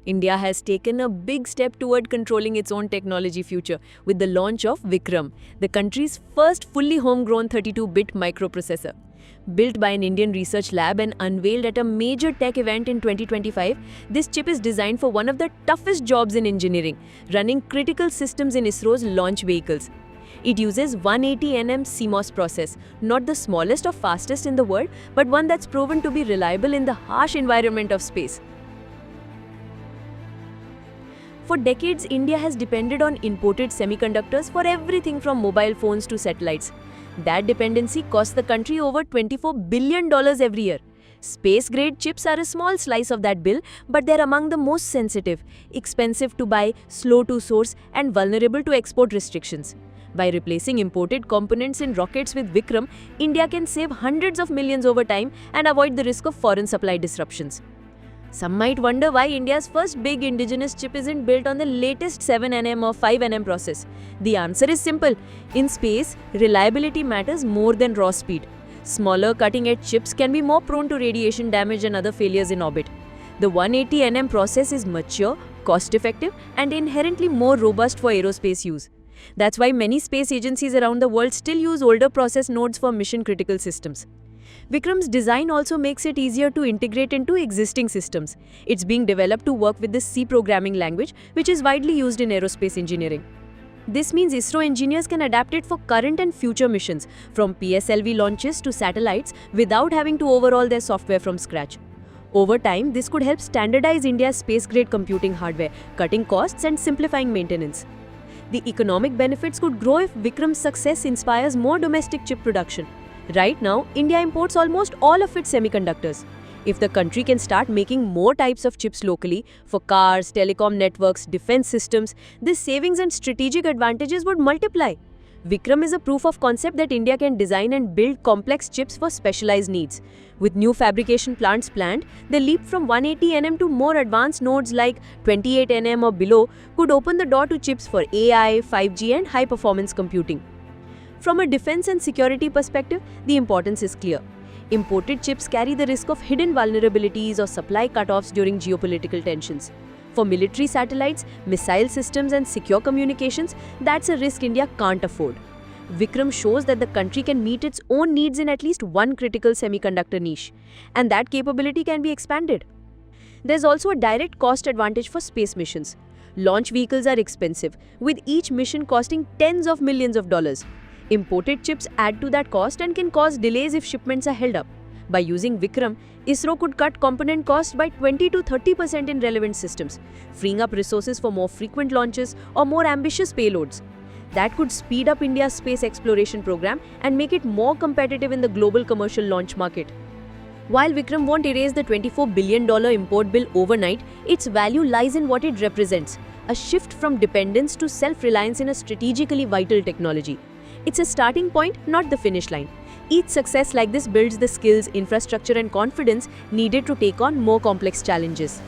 India has taken a big step toward controlling its own technology future with the launch of Vikram, the country's first fully homegrown 32-bit microprocessor. Built by an Indian research lab and unveiled at a major tech event in 2025, this chip is designed for one of the toughest jobs in engineering, running critical systems in ISRO's launch vehicles. It uses 180 nm CMOS process, not the smallest or fastest in the world, but one that's proven to be reliable in the harsh environment of space. For decades, India has depended on imported semiconductors for everything from mobile phones to satellites. That dependency costs the country over $24 billion every year. Space-grade chips are a small slice of that bill, but they're among the most sensitive, expensive to buy, slow to source, and vulnerable to export restrictions. By replacing imported components in rockets with Vikram, India can save hundreds of millions over time and avoid the risk of foreign supply disruptions. Some might wonder why India's first big indigenous chip isn't built on the latest 7nm or 5nm process. The answer is simple. In space, reliability matters more than raw speed. Smaller cutting-edge chips can be more prone to radiation damage and other failures in orbit. The 180nm process is mature, cost-effective, and inherently more robust for aerospace use. That's why many space agencies around the world still use older process nodes for mission-critical systems. Vikram's design also makes it easier to integrate into existing systems. It's being developed to work with the C programming language, which is widely used in aerospace engineering. This means ISRO engineers can adapt it for current and future missions, from PSLV launches to satellites, without having to overhaul their software from scratch. Over time, this could help standardize India's space-grade computing hardware, cutting costs and simplifying maintenance. The economic benefits could grow if Vikram's success inspires more domestic chip production. Right now, India imports almost all of its semiconductors. If the country can start making more types of chips locally for cars, telecom networks, defense systems, these savings and strategic advantages would multiply. Vikram is a proof of concept that India can design and build complex chips for specialized needs. With new fabrication plants planned, the leap from 180 nm to more advanced nodes like 28 nm or below could open the door to chips for AI, 5G and high-performance computing. From a defense and security perspective, the importance is clear. Imported chips carry the risk of hidden vulnerabilities or supply cutoffs during geopolitical tensions. For military satellites, missile systems and secure communications, that's a risk India can't afford. Vikram shows that the country can meet its own needs in at least one critical semiconductor niche, and that capability can be expanded. There's also a direct cost advantage for space missions. Launch vehicles are expensive, with each mission costing tens of millions of dollars. Imported chips add to that cost and can cause delays if shipments are held up. By using Vikram, ISRO could cut component costs by 20 to 30% in relevant systems, freeing up resources for more frequent launches or more ambitious payloads. That could speed up India's space exploration program and make it more competitive in the global commercial launch market. While Vikram won't erase the $24 billion import bill overnight, its value lies in what it represents, a shift from dependence to self-reliance in a strategically vital technology. It's a starting point, not the finish line. Each success like this builds the skills, infrastructure and confidence needed to take on more complex challenges.